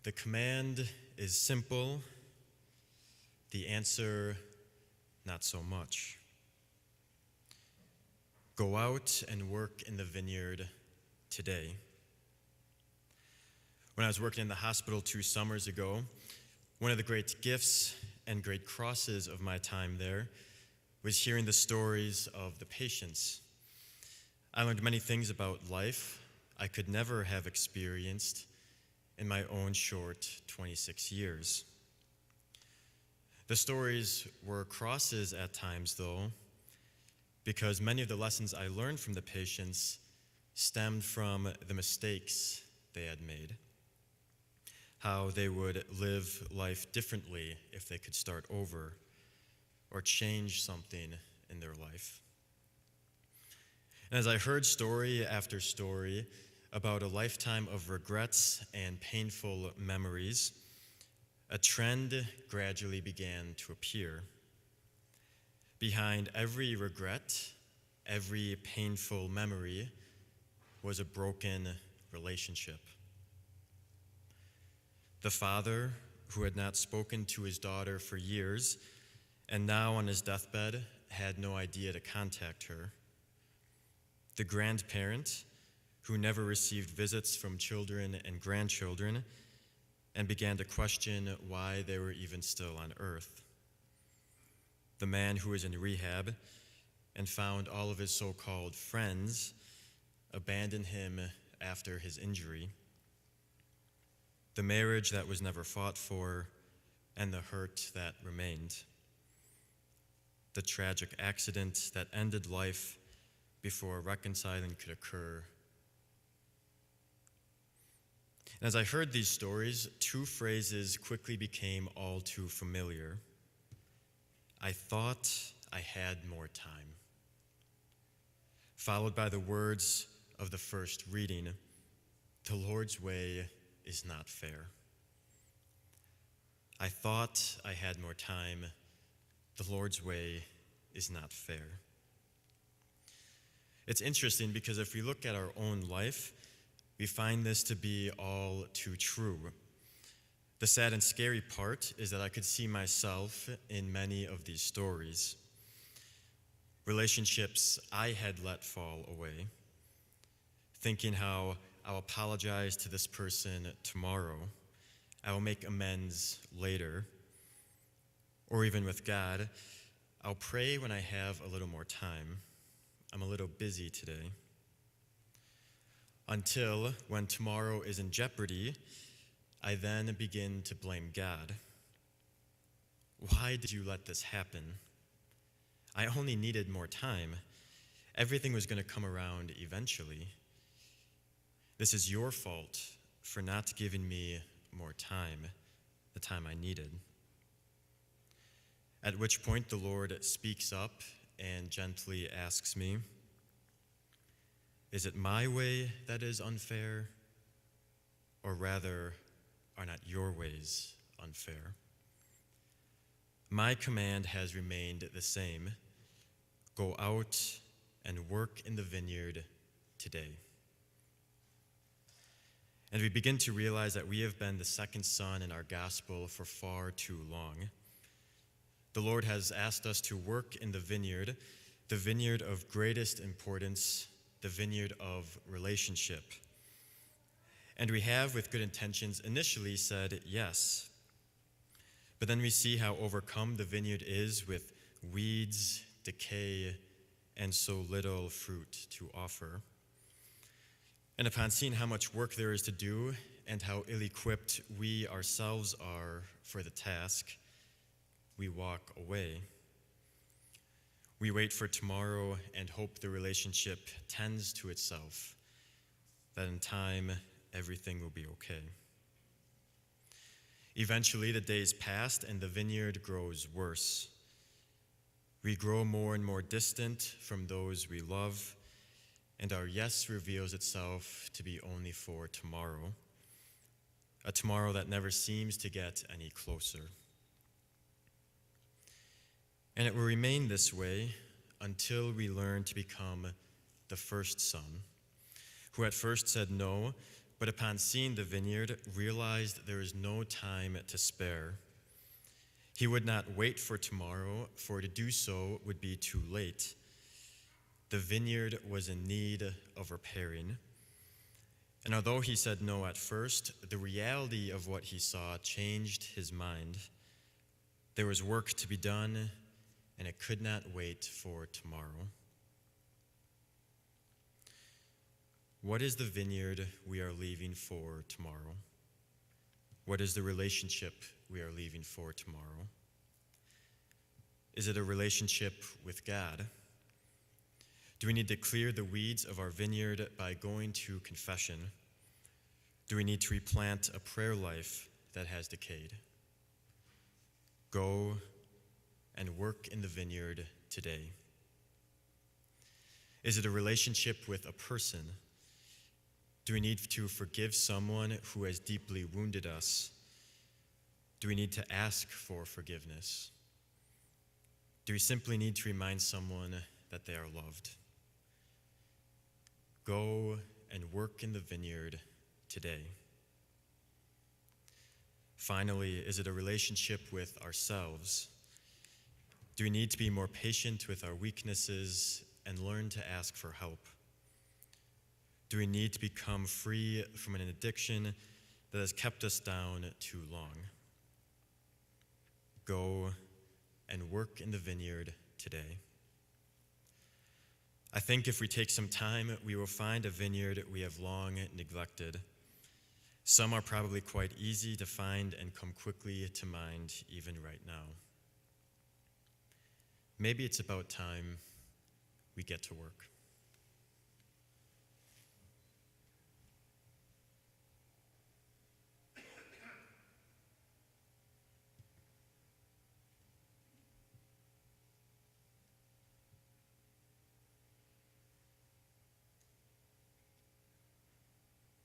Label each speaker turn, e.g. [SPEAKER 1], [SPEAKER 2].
[SPEAKER 1] The command is simple, the answer not so much. Go out and work in the vineyard today. When I was working in the hospital 2 summers ago, one of the great gifts and great crosses of my time there was hearing the stories of the patients. I learned many things about life I could never have experienced in my own short 26 years. The stories were crosses at times, though, because many of the lessons I learned from the patients stemmed from the mistakes they had made, how they would live life differently if they could start over or change something in their life. And as I heard story after story about a lifetime of regrets and painful memories, a trend gradually began to appear. Behind every regret, every painful memory was a broken relationship. The father, who had not spoken to his daughter for years, and now on his deathbed had no idea to contact her. The grandparent, who never received visits from children and grandchildren, and began to question why they were even still on earth. The man who was in rehab and found all of his so-called friends abandon him after his injury. The marriage that was never fought for and the hurt that remained. The tragic accident that ended life before reconciling could occur. And as I heard these stories, 2 phrases quickly became all too familiar. I thought I had more time. Followed by the words of the first reading, the Lord's way is not fair. I thought I had more time. The Lord's way is not fair. It's interesting because if we look at our own life, we find this to be all too true. The sad and scary part is that I could see myself in many of these stories. Relationships I had let fall away, thinking how I'll apologize to this person tomorrow, I will make amends later, or even with God, I'll pray when I have a little more time. I'm a little busy today. Until when tomorrow is in jeopardy, I then begin to blame God. Why did you let this happen? I only needed more time. Everything was going to come around eventually. This is your fault for not giving me more time, the time I needed. At which point the Lord speaks up and gently asks me, is it my way that is unfair, or rather, are not your ways unfair? My command has remained the same. Go out and work in the vineyard today. And we begin to realize that we have been the second son in our gospel for far too long. The Lord has asked us to work in the vineyard of greatest importance, the vineyard of relationship. And we have, with good intentions, initially said yes. But then we see how overcome the vineyard is with weeds, decay, and so little fruit to offer. And upon seeing how much work there is to do and how ill-equipped we ourselves are for the task, we walk away. We wait for tomorrow and hope the relationship tends to itself, that in time everything will be okay. Eventually the days pass and the vineyard grows worse. We grow more and more distant from those we love, and our yes reveals itself to be only for tomorrow, a tomorrow that never seems to get any closer. And it will remain this way until we learn to become the first son, who at first said no but upon seeing the vineyard, realized there is no time to spare. He would not wait for tomorrow, for to do so would be too late. The vineyard was in need of repairing. And although he said no at first, the reality of what he saw changed his mind. There was work to be done, and it could not wait for tomorrow. What is the vineyard we are leaving for tomorrow? What is the relationship we are leaving for tomorrow? Is it a relationship with God? Do we need to clear the weeds of our vineyard by going to confession? Do we need to replant a prayer life that has decayed? Go and work in the vineyard today. Is it a relationship with a person? Do we need to forgive someone who has deeply wounded us? Do we need to ask for forgiveness? Do we simply need to remind someone that they are loved? Go and work in the vineyard today. Finally, is it a relationship with ourselves? Do we need to be more patient with our weaknesses and learn to ask for help? Do we need to become free from an addiction that has kept us down too long? Go and work in the vineyard today. I think if we take some time, we will find a vineyard we have long neglected. Some are probably quite easy to find and come quickly to mind even right now. Maybe it's about time we get to work.